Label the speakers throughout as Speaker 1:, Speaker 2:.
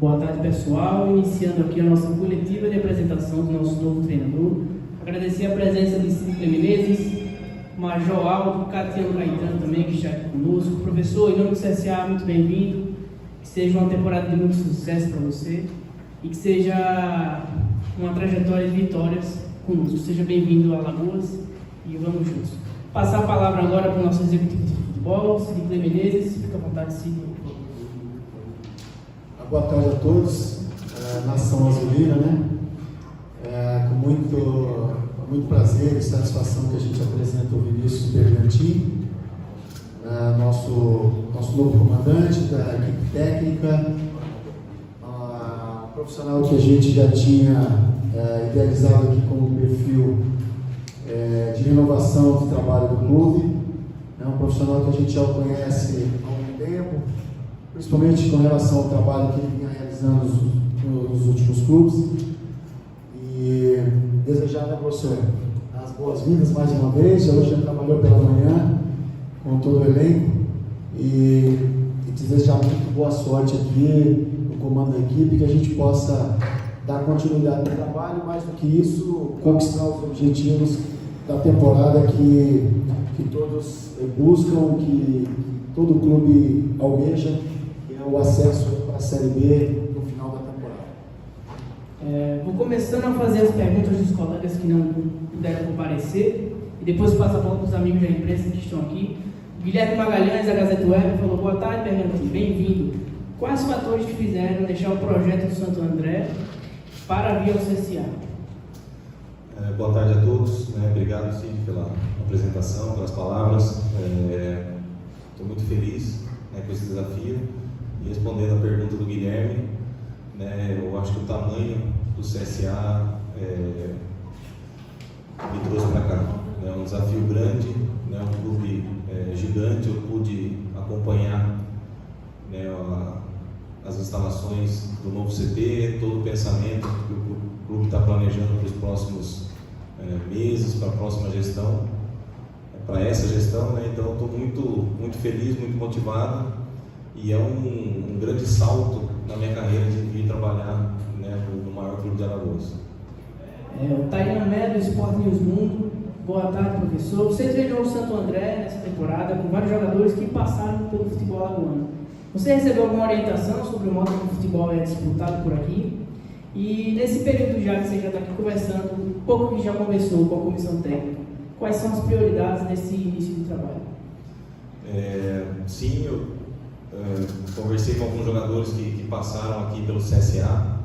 Speaker 1: Boa tarde, pessoal. Iniciando aqui a nossa coletiva de apresentação do nosso novo treinador. Agradecer a presença de Cícero Menezes, Major Aldo, Catiano Caetano também, que está aqui conosco. Professor, em nome do CSA, muito bem-vindo. Que seja uma temporada de muito sucesso para você e que seja uma trajetória de vitórias conosco. Seja bem-vindo a Alagoas e vamos juntos. Passar a palavra agora para o nosso executivo de futebol, Cícero Menezes. Fica à vontade, Cícero.
Speaker 2: Boa tarde a todos, Nação Azulina, né? Com muito prazer e satisfação que a gente apresenta o Vinícius Bergantin, nosso novo comandante da equipe técnica, profissional que a gente já tinha idealizado aqui como perfil de renovação do trabalho do clube. É um profissional que a gente já o conhece há algum tempo, principalmente com relação ao trabalho que ele vinha realizando nos últimos clubes. E desejar, né, professor, as boas-vindas mais uma vez. Hoje já trabalhou pela manhã com todo o elenco e desejar muito boa sorte aqui no comando da equipe, que a gente possa dar continuidade no trabalho, mais do que isso, conquistar os objetivos da temporada que todos buscam, que todo clube almeja, que é o acesso para a Série B no final da temporada.
Speaker 1: Vou começando a fazer as perguntas dos colegas que não puderam comparecer e depois passo a bola para os amigos da imprensa que estão aqui. Guilherme Magalhães, da Gazeta Web, falou: boa tarde, Bergantin, bem-vindo. Quais fatores te fizeram deixar o projeto do Santo André para vir ao CSA?
Speaker 3: Boa tarde a todos, obrigado, Cid, pela apresentação, pelas palavras. Estou muito feliz com esse desafio. E respondendo a pergunta do Guilherme, eu acho que o tamanho do CSA me trouxe para cá. É um desafio grande, um clube gigante. Eu pude acompanhar as instalações do novo CT, todo o pensamento que o clube está planejando para os próximos meses, para a próxima gestão, para essa gestão. Então, estou muito feliz, muito motivado, e é um grande salto na minha carreira de vir trabalhar no maior clube de Alagoas.
Speaker 1: O Tainan Melo, Sport News Mundo. Boa tarde, professor. Você treinou o Santo André nessa temporada com vários jogadores que passaram pelo futebol alagoano. Você recebeu alguma orientação sobre o modo que o futebol é disputado por aqui? E nesse período já que você já está aqui conversando, um pouco que já conversou com a comissão técnica, quais são as prioridades nesse início do trabalho?
Speaker 3: Sim, eu conversei com alguns jogadores que passaram aqui pelo CSA.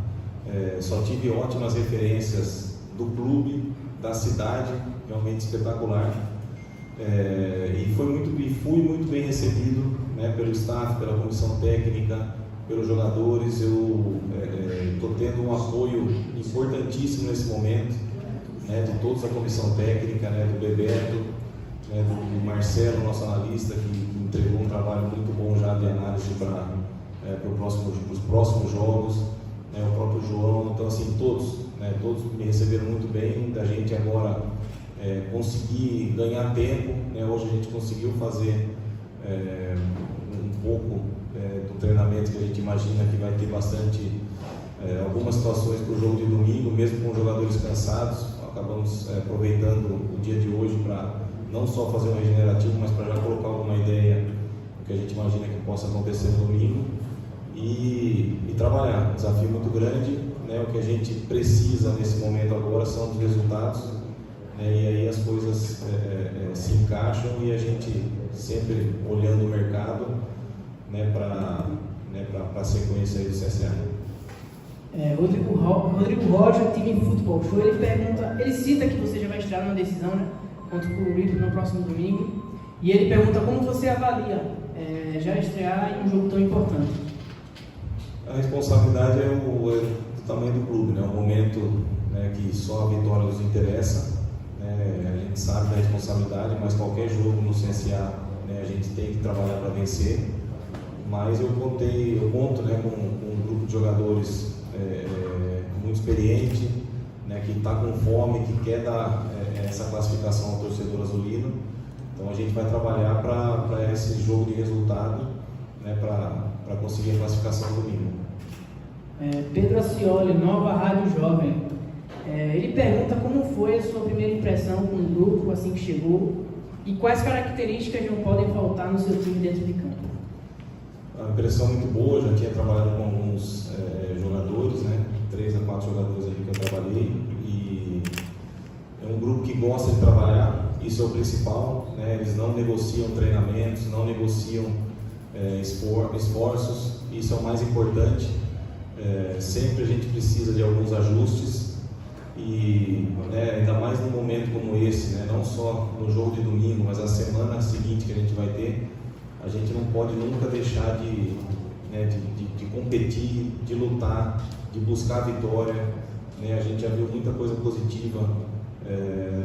Speaker 3: Só tive ótimas referências do clube, da cidade, realmente espetacular. E fui muito bem recebido, pelo staff, pela comissão técnica, pelos jogadores. Eu estou tendo um apoio importantíssimo nesse momento, de todos da comissão técnica, do Bebeto, do Marcelo, nosso analista, que entregou um trabalho muito bom já de análise para os próximos jogos, o próprio João. Então, assim, todos me receberam muito bem. Da gente agora conseguir ganhar tempo, hoje a gente conseguiu fazer um pouco do treinamento que a gente imagina que vai ter bastante, algumas situações para o jogo de domingo, mesmo com jogadores cansados. Acabamos aproveitando o dia de hoje para não só fazer um regenerativo, mas para já colocar alguma ideia do que a gente imagina que possa acontecer no domingo e trabalhar. Um desafio muito grande, o que a gente precisa nesse momento agora são os resultados, e aí as coisas se encaixam, e a gente sempre olhando o mercado para a sequência aí do CSA.
Speaker 1: Rodrigo Rocha, time Futebol Show, ele cita que você já vai estrear numa decisão, contra o Curitiba no próximo domingo, e ele pergunta como você avalia já estrear em um jogo tão importante.
Speaker 3: A responsabilidade é o tamanho do clube, o momento que só a vitória nos interessa. A gente sabe da responsabilidade, mas qualquer jogo no CSA a gente tem que trabalhar para vencer. Mas eu conto com um grupo de jogadores muito experiente, que está com fome, que quer dar essa classificação ao torcedor azulino. Então a gente vai trabalhar para esse jogo de resultado, para conseguir a classificação domingo.
Speaker 1: Pedro Acioli, Nova Rádio Jovem. Ele pergunta como foi a sua primeira impressão com o grupo assim que chegou e quais características não podem faltar no seu time dentro de campo.
Speaker 3: A impressão muito boa, já tinha trabalhado com alguns jogadores, né? 3 a 4 jogadores ali que eu trabalhei, e é um grupo que gosta de trabalhar, isso é o principal, né? Eles não negociam treinamentos, não negociam esforços, isso é o mais importante. Sempre a gente precisa de alguns ajustes e, né, ainda mais num momento como esse, né? Não só no jogo de domingo, mas a semana seguinte que a gente vai ter, a gente não pode nunca deixar de competir, de lutar, de buscar a vitória, né? A gente já viu muita coisa positiva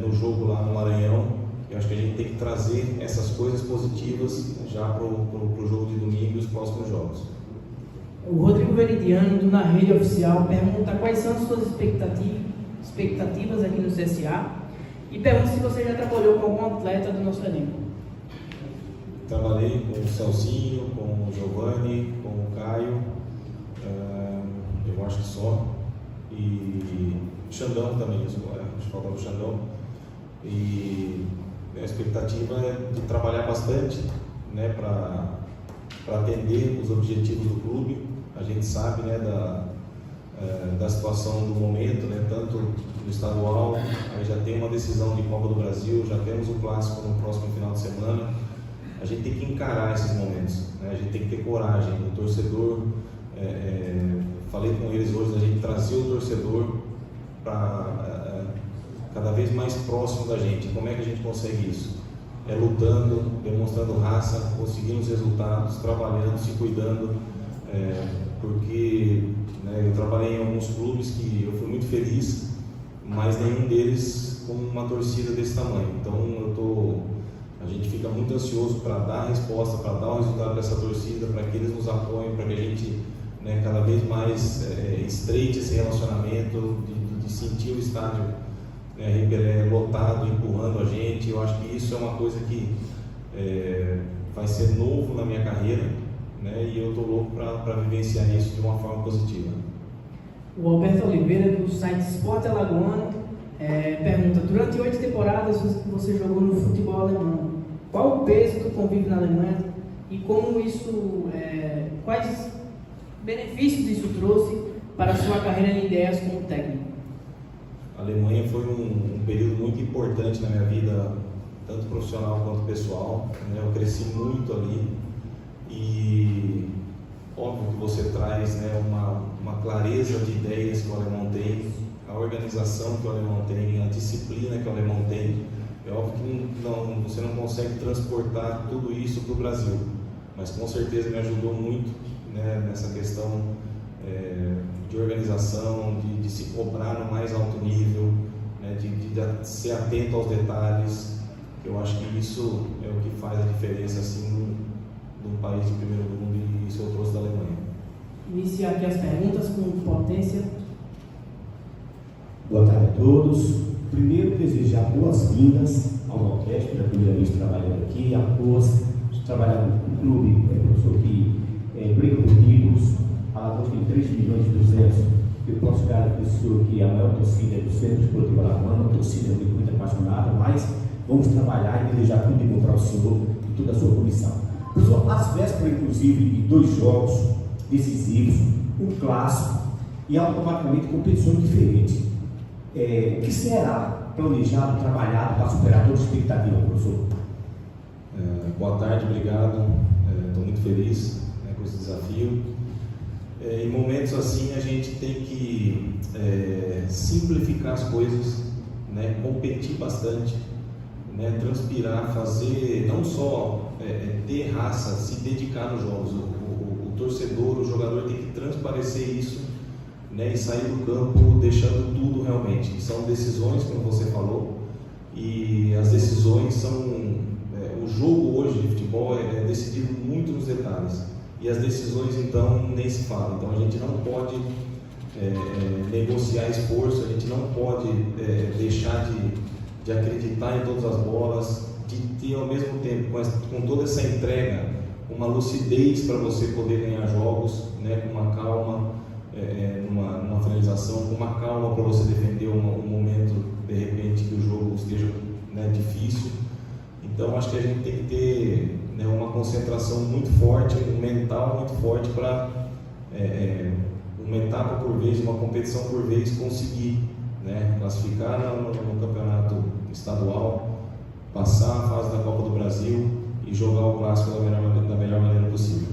Speaker 3: no jogo lá no Maranhão. Eu acho que a gente tem que trazer essas coisas positivas já para o jogo de domingo e os próximos jogos.
Speaker 1: O Rodrigo Veridiano, do Na Rede Oficial, pergunta quais são as suas expectativas aqui no CSA e pergunta se você já trabalhou com algum atleta do nosso elenco.
Speaker 3: Trabalhei com o Celcinho, com o Giovanni, com o Caio, eu acho que só, e o Xandão também, acho que faltava o Xandão. E a expectativa é de trabalhar bastante, né, para atender os objetivos do clube. A gente sabe, né, da situação do momento, né, tanto no estadual, aí já tem uma decisão de Copa do Brasil, já temos o clássico no próximo final de semana. A gente tem que encarar esses momentos, né? A gente tem que ter coragem. O torcedor, falei com eles hoje, a gente trazer o torcedor para cada vez mais próximo da gente. Como é que a gente consegue isso? Lutando, demonstrando raça, conseguindo os resultados, trabalhando, se cuidando, porque, né, eu trabalhei em alguns clubes que eu fui muito feliz, mas nenhum deles com uma torcida desse tamanho. Então a gente fica muito ansioso para dar a resposta, para dar o resultado para essa torcida, para que eles nos apoiem, para que a gente, né, cada vez mais estreite esse relacionamento, de sentir o estádio, né, lotado, empurrando a gente. Eu acho que isso é uma coisa que vai ser novo na minha carreira, né, e eu estou louco para vivenciar isso de uma forma positiva.
Speaker 1: O Alberto Oliveira, do site Esporte Alagoano, pergunta: durante 8 temporadas você jogou no futebol alemão. Qual o peso do convívio na Alemanha e como isso, quais benefícios isso trouxe para a sua carreira em ideias como técnico?
Speaker 3: A Alemanha foi um período muito importante na minha vida, tanto profissional quanto pessoal, né? Eu cresci muito ali e óbvio que você traz, né, uma clareza de ideias que o alemão tem, a organização que o alemão tem, a disciplina que o alemão tem. É óbvio que você não consegue transportar tudo isso para o Brasil, mas com certeza me ajudou muito, né, nessa questão de organização, de se cobrar no mais alto nível, né, de ser atento aos detalhes. Eu acho que isso é o que faz a diferença assim, num país de primeiro mundo, e isso eu trouxe da Alemanha.
Speaker 1: Iniciar aqui as perguntas com Potência.
Speaker 4: Boa tarde a todos. Primeiro, desejar boas-vindas ao Nordeste, pela primeira vez trabalhando aqui, após trabalhar no clube, professor que briga por títulos. Alagoas tem 3.200.000. Eu posso garantir ao senhor que a maior torcida é do Centro Esportivo Alagoano, uma torcida muito apaixonada, mas vamos trabalhar e desejar tudo de bom para o senhor e toda a sua comissão. Professor, às vésperas, inclusive, de 2 jogos decisivos, um clássico e automaticamente competições diferentes. O que será planejado, trabalhado para superar toda a expectativa, professor?
Speaker 3: Boa tarde, obrigado. Estou muito feliz, né, com esse desafio. Em momentos assim, a gente tem que simplificar as coisas, né, competir bastante, né, transpirar, fazer, não só ter raça, se dedicar nos jogos. O torcedor, o jogador tem que transparecer isso, né, e sair do campo deixando tudo realmente. São decisões, como você falou, e as decisões são... o jogo hoje de futebol é decidido muito nos detalhes, e as decisões então nem se fala. Então a gente não pode negociar esforço, a gente não pode deixar de acreditar em todas as bolas, de ter ao mesmo tempo, com toda essa entrega, uma lucidez para você poder ganhar jogos, né, com uma calma, numa finalização, com uma calma para você defender um momento, de repente, que o jogo esteja, né, difícil. Então, acho que a gente tem que ter, né, uma concentração muito forte, um mental muito forte para uma etapa por vez, uma competição por vez, conseguir, né, classificar no campeonato estadual, passar a fase da Copa do Brasil e jogar o clássico da melhor maneira possível.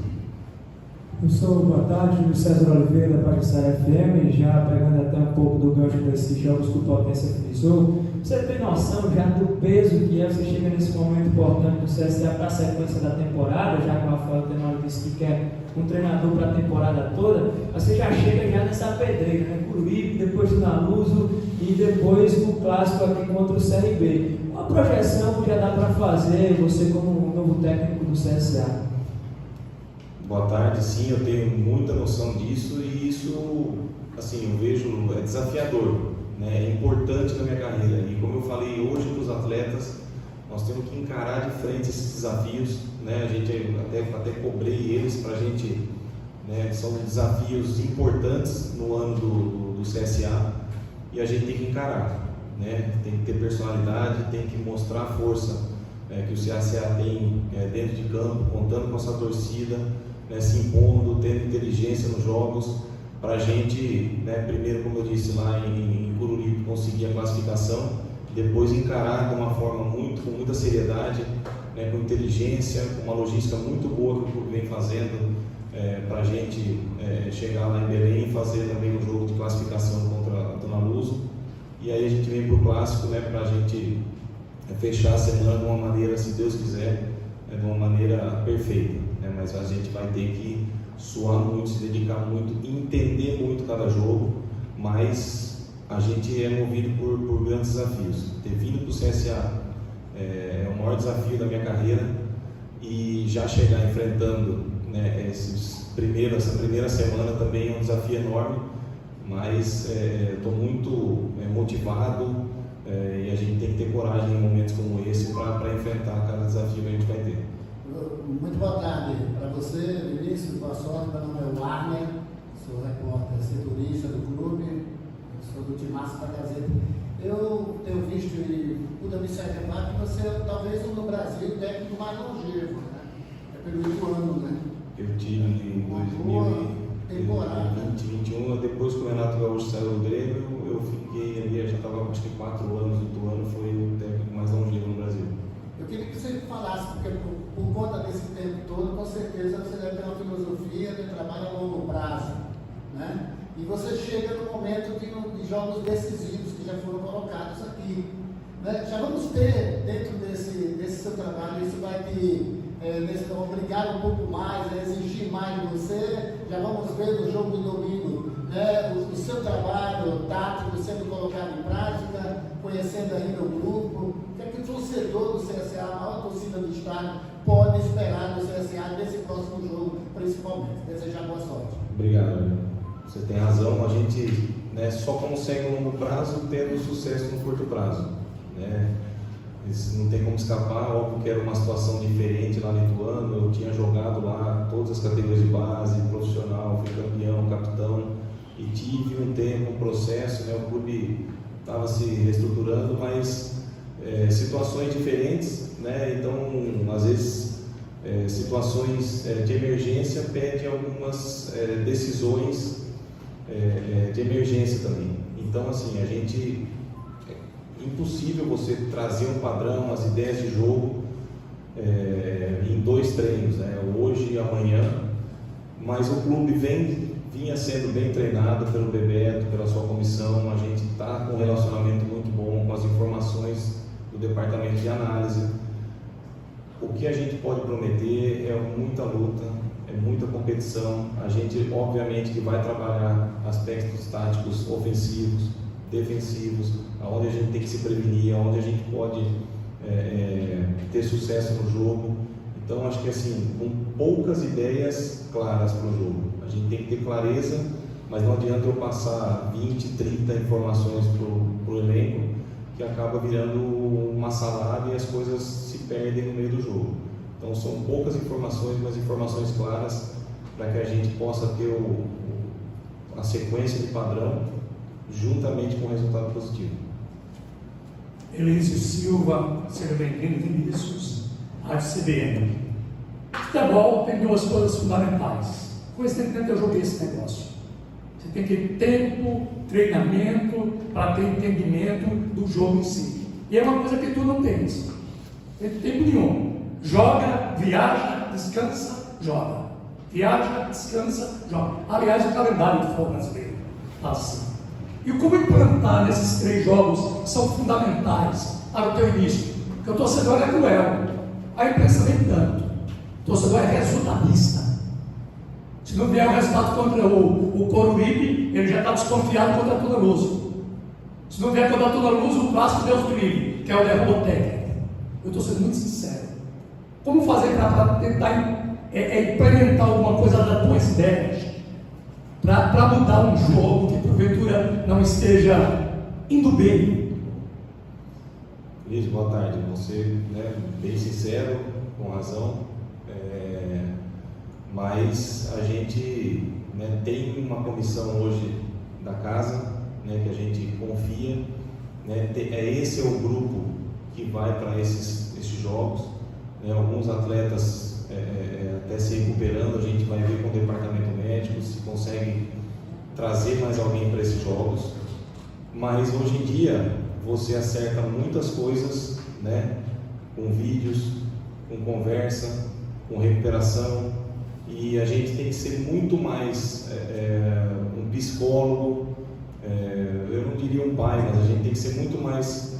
Speaker 5: Professor, boa tarde, Júlio César Oliveira, da Pajuçara FM, já pegando até um pouco do gancho desses jogos que o Potência frisou. Você tem noção já do peso que você chega nesse momento importante do CSA para a sequência da temporada, já que o Rafael Tenório disse que quer um treinador para a temporada toda, você já chega já nessa pedreira, né? Curuípe, depois o Naluso e depois o clássico aqui contra o CRB. Uma projeção que já dá para fazer, você como novo técnico do CSA?
Speaker 3: Boa tarde, sim, eu tenho muita noção disso e isso, assim, eu vejo, é desafiador, né? É importante na minha carreira e como eu falei hoje para os atletas, nós temos que encarar de frente esses desafios, né? A gente até cobrei eles para a gente, né? São desafios importantes no ano do CSA e a gente tem que encarar, né? Tem que ter personalidade, tem que mostrar a força que o CSA tem dentro de campo, contando com essa torcida, né, se impondo, tendo inteligência nos jogos, para a gente, né, primeiro, como eu disse lá em Cururipe, conseguir a classificação, depois encarar de uma forma com muita seriedade, né, com inteligência, com uma logística muito boa que o clube vem fazendo para a gente chegar lá em Belém e fazer também um jogo de classificação contra a Dona Luso. E aí a gente vem para o clássico, né, para a gente fechar a semana de uma maneira, se Deus quiser, de uma maneira perfeita. Mas a gente vai ter que suar muito, se dedicar muito, entender muito cada jogo, mas a gente é movido por grandes desafios. Ter vindo para o CSA é o maior desafio da minha carreira e já chegar enfrentando, né, essa primeira semana também é um desafio enorme, mas estou muito motivado e a gente tem que ter coragem em momentos como esse para enfrentar cada desafio que a gente vai ter.
Speaker 2: Muito boa tarde para você, Vinícius, boa sorte. Meu nome é Warner, sou repórter setorista do clube, sou do Timaço da Gazeta. Eu tenho visto e pude observar que você é talvez no Brasil o técnico mais longevo, né? É pelo Ituano, né?
Speaker 3: Eu tive em 2021, depois que o Renato Gaúcho saiu do Grêmio, eu fiquei ali, já estava acho que 4 anos, o Ituano foi o técnico mais longevo no Brasil.
Speaker 2: Eu queria que você falasse, porque por conta desse tempo todo, com certeza você deve ter uma filosofia de trabalho a longo prazo, né? E você chega no momento de jogos decisivos que já foram colocados aqui, né? Já vamos ter, dentro desse seu trabalho, isso vai te obrigar um pouco mais, exigir mais de você. Já vamos ver no jogo de domingo, né, o seu trabalho tático sendo colocado em prática, conhecendo ainda o grupo. O que é que o torcedor do CSA, a maior torcida do estado, pode esperar do CSA nesse próximo jogo, principalmente? Desejar boa sorte.
Speaker 3: Obrigado, você tem razão. A gente, né, só consegue a longo prazo tendo sucesso no curto prazo, né? Isso não tem como escapar. Óbvio que era uma situação diferente lá no Ituano. Eu tinha jogado lá todas as categorias de base, profissional, fui campeão, capitão, e tive um tempo, um processo, né? O clube estava se reestruturando, mas situações diferentes, né? Então, às vezes, situações de emergência pedem algumas decisões de emergência também. Então, assim, impossível você trazer um padrão, as ideias de jogo em 2 treinos, né? Hoje e amanhã, mas o clube vinha sendo bem treinado pelo Bebeto, pela sua comissão. A gente está com um relacionamento muito bom com as informações do departamento de análise. O que a gente pode prometer é muita luta, é muita competição. A gente, obviamente, que vai trabalhar aspectos táticos ofensivos, defensivos, aonde a gente tem que se prevenir, aonde a gente pode ter sucesso no jogo. Então, acho que assim, com poucas ideias claras para o jogo. A gente tem que ter clareza, mas não adianta eu passar 20, 30 informações para o elenco, que acaba virando uma salada e as coisas se perdem no meio do jogo. Então, são poucas informações, mas informações claras, para que a gente possa ter a sequência de padrão juntamente com o resultado positivo.
Speaker 6: Elísio Silva, seja bem-vindo, Vinícius, Rádio CBN. Futebol tem duas coisas fundamentais. Coisa tem que ter, eu joguei esse negócio. Você tem que ter tempo, treinamento, para ter entendimento do jogo em si. E é uma coisa que tu não tens. Não tem tempo nenhum. Joga, viaja, descansa, joga. Viaja, descansa, joga. Aliás, o calendário do futebol brasileiro está assim. E como implantar nesses 3 jogos que são fundamentais para o teu início? Porque o torcedor é cruel, a imprensa nem tanto. O torcedor é resultadista. Se não vier o resultado contra o Coruripe, ele já está desconfiado contra a Tuna Luso. Se não vier contra a Tuna Luso, o clássico Deus do livre, que é o derrubo técnico. Eu estou sendo muito sincero. Como fazer para tentar implementar alguma coisa das tuas ideias? Para mudar um jogo que porventura não esteja indo bem.
Speaker 3: Luiz, boa tarde. Você, bem sincero, com razão, mas a gente tem uma comissão hoje da casa, que a gente confia, esse é o grupo que vai para esses jogos, alguns atletas até se recuperando, a gente vai ver com o departamento médico se consegue trazer mais alguém para esses jogos, mas hoje em dia você acerta muitas coisas, com vídeos, com conversa, com recuperação, e a gente tem que ser muito mais um psicólogo, eu não diria um pai, mas a gente tem que ser muito mais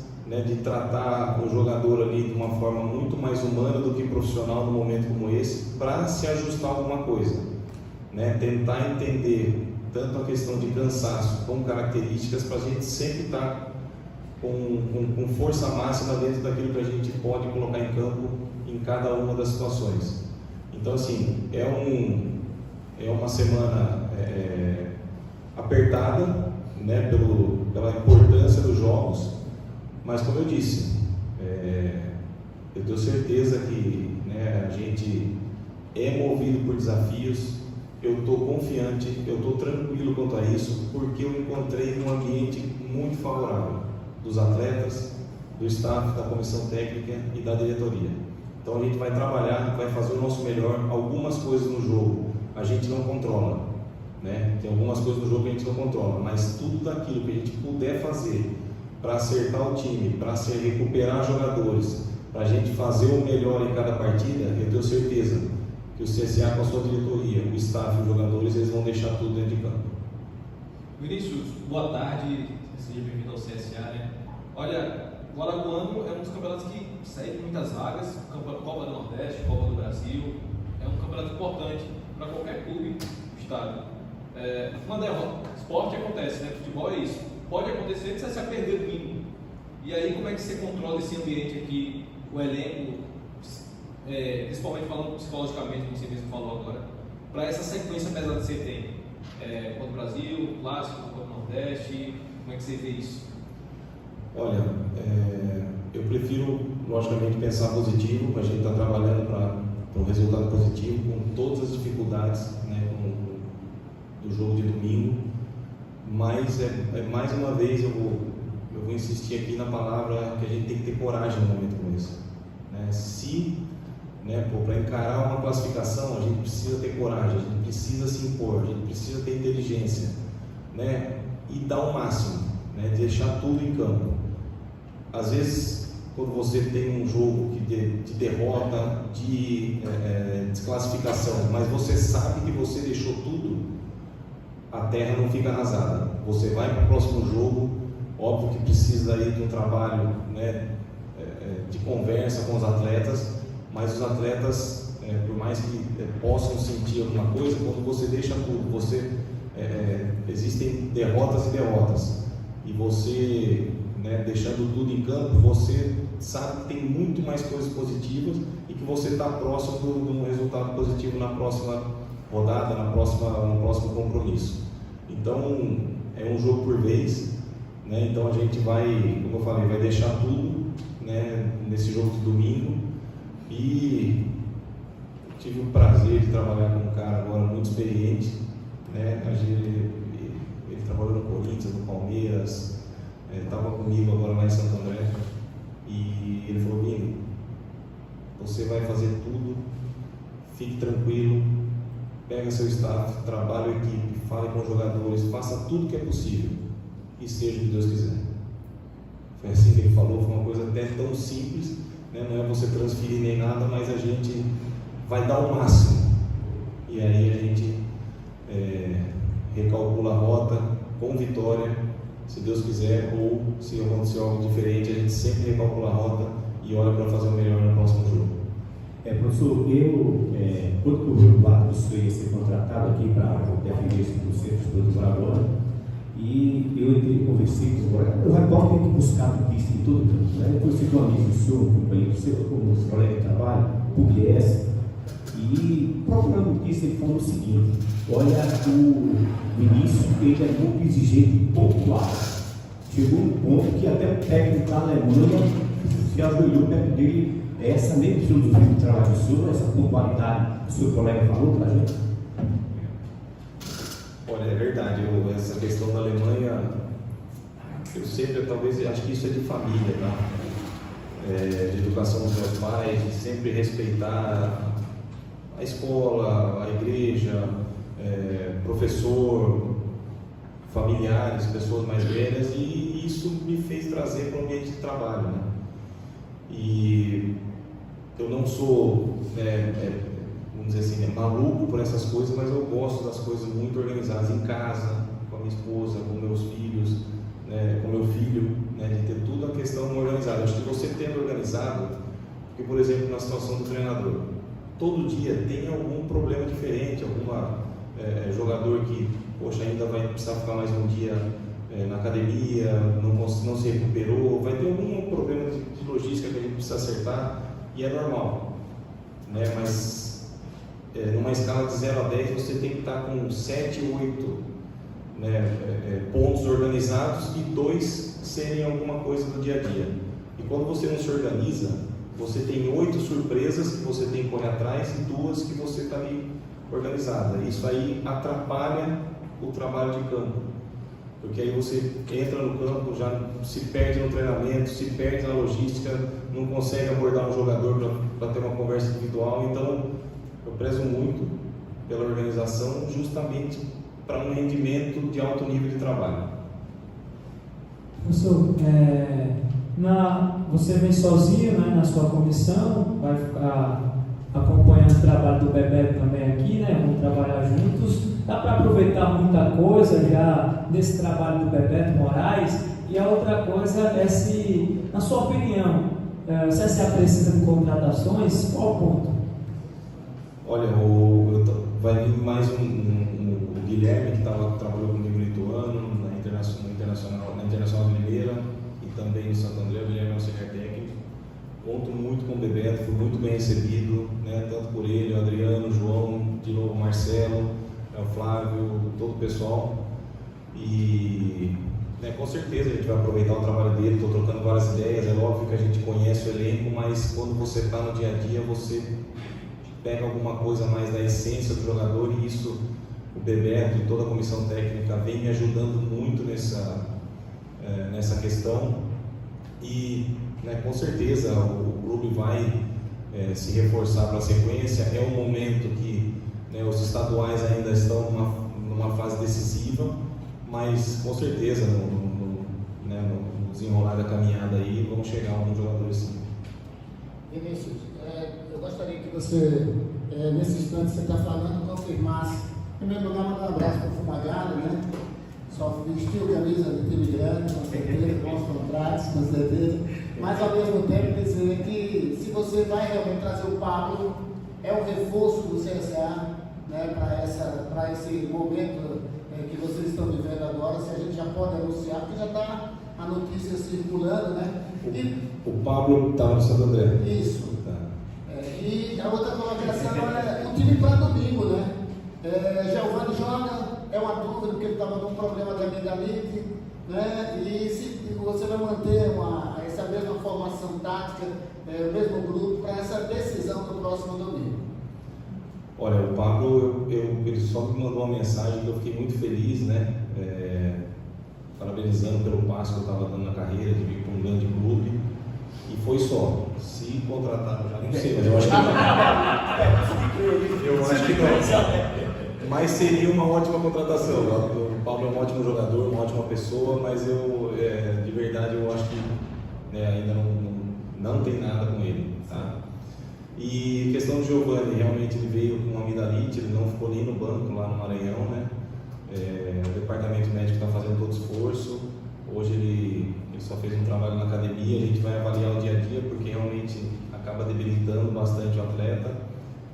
Speaker 3: de tratar o jogador ali de uma forma muito mais humana do que profissional num momento como esse, para se ajustar a alguma coisa, tentar entender tanto a questão de cansaço como características, para a gente sempre estar com força máxima dentro daquilo que a gente pode colocar em campo em cada uma das situações. Então, assim, é uma semana apertada, pela importância dos jogos, mas como eu disse, eu tenho certeza que a gente é movido por desafios. Eu estou confiante, eu estou tranquilo quanto a isso, porque eu encontrei um ambiente muito favorável dos atletas, do staff, da comissão técnica e da diretoria. Então a gente vai trabalhar, vai fazer o nosso melhor. Algumas coisas no jogo a gente não controla, tem algumas coisas no jogo que a gente não controla, mas tudo daquilo que a gente puder fazer para acertar o time, para recuperar jogadores, para a gente fazer o melhor em cada partida, eu tenho certeza que o CSA, com a sua diretoria, o staff e os jogadores, eles vão deixar tudo dentro de campo.
Speaker 7: Vinícius, boa tarde, seja bem-vindo ao CSA. Olha, o Alagoano é um dos campeonatos que segue muitas vagas, Copa do Nordeste, Copa do Brasil, é um campeonato importante para qualquer clube do estado. Uma derrota, esporte acontece, futebol é isso, pode acontecer de você perder domingo. E aí como é que você controla esse ambiente aqui, o elenco, principalmente falando psicologicamente, como você mesmo falou agora, para essa sequência pesada que você tem, contra o Brasil, clássico, Copa do Nordeste, como é que você vê isso?
Speaker 3: Olha, eu prefiro, logicamente, pensar positivo. A gente está trabalhando para um resultado positivo, com todas as dificuldades do jogo de domingo, mas mais uma vez eu vou insistir aqui na palavra que a gente tem que ter coragem no momento como esse. Para encarar uma classificação, a gente precisa ter coragem, a gente precisa se impor, a gente precisa ter inteligência, e dar o máximo, deixar tudo em campo. Às vezes, quando você tem um jogo que te derrota, de desclassificação, mas você sabe que você deixou tudo, a terra não fica arrasada. Você vai para o próximo jogo, óbvio que precisa aí de um trabalho de conversa com os atletas, mas os atletas, por mais que possam sentir alguma coisa, quando você deixa tudo, existem derrotas e derrotas, e você, deixando tudo em campo, você sabe que tem muito mais coisas positivas e que você está próximo de um resultado positivo na próxima rodada, no próximo compromisso. Então, é um jogo por vez, então a gente vai, como eu falei, vai deixar tudo nesse jogo de domingo. E tive o prazer de trabalhar com um cara agora muito experiente, estava comigo agora lá em Santo André, e ele falou: Vini, você vai fazer tudo, fique tranquilo, pega seu staff, trabalhe a equipe, fale com os jogadores, faça tudo que é possível e seja o que Deus quiser. Foi assim que ele falou, foi uma coisa até tão simples, né? Não é você transferir nem nada, mas a gente vai dar o máximo. E aí a gente recalcula a rota com vitória, se Deus quiser, ou se acontecer algo diferente, a gente sempre recalcula a rota e olha para fazer o melhor no próximo jogo.
Speaker 4: Professor, quando o Rio Barco busquei ser contratado aqui para defender o centro do agora, e eu conversei com o repórter tem que buscar notícia em todo canto, né? Depois tive um amigo seu, um companheiro seu, um colega de trabalho, PUBS, e procurando notícia ele falou o seguinte: olha, o Vinícius, ele é muito exigente, pontual. Chegou um ponto que até o técnico da Alemanha se ajoelhou perto dele. É essa mesma filosofia do trabalho do senhor, essa pontualidade que o seu colega falou para a gente?
Speaker 3: Olha, é verdade, essa questão da Alemanha, eu sempre, talvez, acho que isso é de família, tá? De educação dos meus pais, de sempre respeitar a escola, a igreja, professor, familiares, pessoas mais velhas, e isso me fez trazer para o ambiente de trabalho, né? E eu não sou, vamos dizer assim, maluco por essas coisas, mas eu gosto das coisas muito organizadas em casa, com a minha esposa, com meus filhos, com meu filho, né, de ter tudo a questão organizada. Acho que você tendo organizado, porque, por exemplo, na situação do treinador, todo dia tem algum problema diferente, jogador que, poxa, ainda vai precisar ficar mais um dia na academia, não se recuperou, vai ter algum problema de logística que a gente precisa acertar, e é normal, né? Mas numa escala de 0 a 10 você tem que estar com 7, 8 pontos organizados e 2 serem alguma coisa do dia a dia. E quando você não se organiza, você tem 8 surpresas que você tem que correr atrás e 2 que você está ali organizada. Isso aí atrapalha o trabalho de campo, porque aí você entra no campo, já se perde no treinamento, se perde na logística, não consegue abordar um jogador para ter uma conversa individual. Então eu prezo muito pela organização, justamente para um rendimento de alto nível de trabalho.
Speaker 5: Professor, você vem sozinho, né, na sua comissão, vai ficar acompanhando o trabalho do Bebeto também aqui, né? Vamos trabalhar juntos. Dá para aproveitar muita coisa já desse trabalho do Bebeto Moraes. E a outra coisa é se, na sua opinião, o CSA precisa de contratações? Qual o ponto?
Speaker 3: Olha, vai vir mais o Guilherme, que trabalhou comigo no Ituano, na Internacional de Limeira e também no Santo André. O Guilherme é auxiliar técnico. Conto muito com o Bebeto, fui muito bem recebido, né, tanto por ele, o Adriano, o João, de novo o Marcelo, o Flávio, todo o pessoal. E com certeza a gente vai aproveitar o trabalho dele. Estou trocando várias ideias. É óbvio que a gente conhece o elenco, mas quando você está no dia a dia, você pega alguma coisa mais da essência do jogador, e isso o Bebeto e toda a comissão técnica vem me ajudando muito nessa questão. E com certeza o clube vai se reforçar para a sequência. É um momento que os estaduais ainda estão numa fase decisiva, mas com certeza no desenrolar da caminhada aí vamos chegar a alguns jogadores sim.
Speaker 8: Vinícius, eu gostaria que você, nesse instante que você está falando, confirmasse. Em primeiro lugar, mandar um abraço para o Fumagalli, né? Só vestiu camisa de time grande, com certeza, bons contratos, com certeza. Mas ao mesmo tempo dizer que se você vai realmente trazer o Pablo, é um reforço do CSA, né, para esse momento que vocês estão vivendo agora, se a gente já pode anunciar, porque já está a notícia circulando, né?
Speaker 3: O Pablo estava no Santo André.
Speaker 8: Isso. E a outra colocação é um time para domingo, né? Giovanni joga, é uma dúvida, porque ele estava com um problema de amidalite, né? E se você vai manter essa mesma formação tática, o mesmo grupo, para essa decisão do próximo domingo?
Speaker 3: Olha, o Pablo, ele só me mandou uma mensagem que eu fiquei muito feliz, né? parabenizando pelo passo que eu estava dando na carreira, de vir para um grande clube. E foi só. Se contrataram, já não sei, mas eu acho que não. Eu acho que não. Mas seria uma ótima contratação. O Paulo é um ótimo jogador, uma ótima pessoa, mas eu, de verdade, eu acho que ainda não tem nada com ele. Tá? E questão do Giovani, realmente ele veio com amidalite, ele não ficou nem no banco lá no Maranhão, né? O departamento médico está fazendo todo esforço. Hoje ele só fez um trabalho na academia, a gente vai avaliar o dia a dia, porque realmente acaba debilitando bastante o atleta.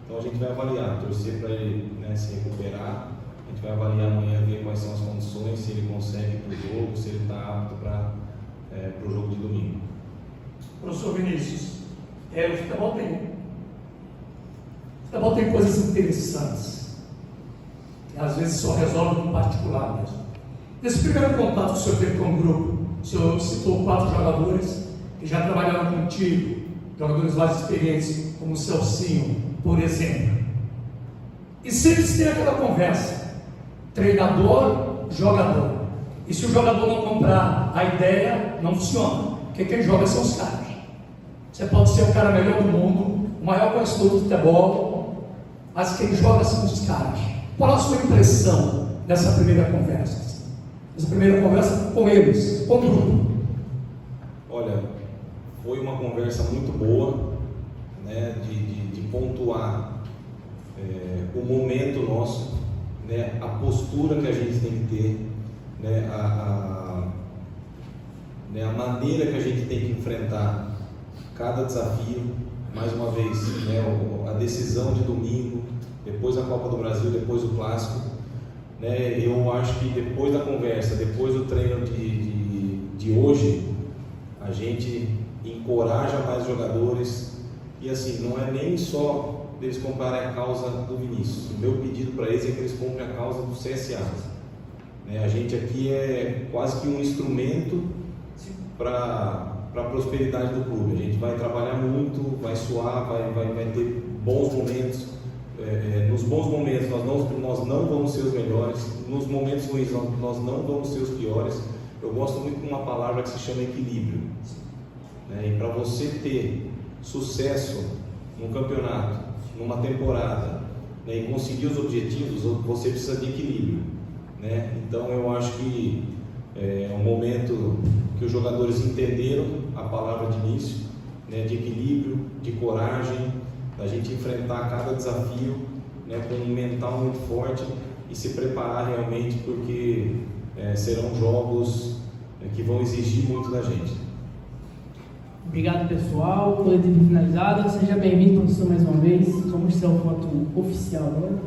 Speaker 3: Então a gente vai avaliar, torcer para ele, né, se recuperar. A gente vai avaliar amanhã, ver quais são as condições, se ele consegue para o jogo, se ele está apto para o jogo de domingo.
Speaker 6: Professor Vinícius, o futebol tem coisas interessantes, que às vezes só resolve no particular mesmo. Nesse primeiro contato que o senhor teve com o grupo, o senhor citou 4 jogadores que já trabalharam contigo, jogadores mais experientes, como o Celcinho, por exemplo. E sempre se tem aquela conversa, treinador, jogador. E se o jogador não comprar a ideia, não funciona, porque quem joga são os caras. Você pode ser o cara melhor do mundo, o maior conhecedor do futebol, mas quem joga são os caras. Qual a sua impressão dessa primeira conversa? Essa primeira conversa com eles, com o grupo?
Speaker 3: Olha, foi uma conversa muito boa, né, de pontuar o momento nosso, né, a postura que a gente tem que ter, né, a maneira que a gente tem que enfrentar cada desafio. Mais uma vez, né, a decisão de domingo, depois a Copa do Brasil, depois o Clássico, né, eu acho que depois da conversa, depois do treino de hoje, a gente encoraja mais jogadores. E assim, não é nem só eles comprarem a causa do Vinícius. O meu pedido para eles é que eles comprem a causa do CSA. Né, a gente aqui é quase que um instrumento para a prosperidade do clube. A gente vai trabalhar muito, vai suar, vai ter bons momentos. Nos bons momentos nós não vamos ser os melhores, nos momentos ruins nós não vamos ser os piores. Eu gosto muito de uma palavra que se chama equilíbrio, né? E para você ter sucesso num campeonato, numa temporada, né, e conseguir os objetivos, você precisa de equilíbrio, né? Então eu acho que é um momento que os jogadores entenderam a palavra de início, né, de equilíbrio, de coragem, da gente enfrentar cada desafio, né, com um mental muito forte e se preparar realmente, porque serão jogos que vão exigir muito da gente.
Speaker 1: Obrigado, pessoal. Coletivo finalizado. Seja bem-vindo, professor, mais uma vez. Vamos mostrar o foto oficial agora.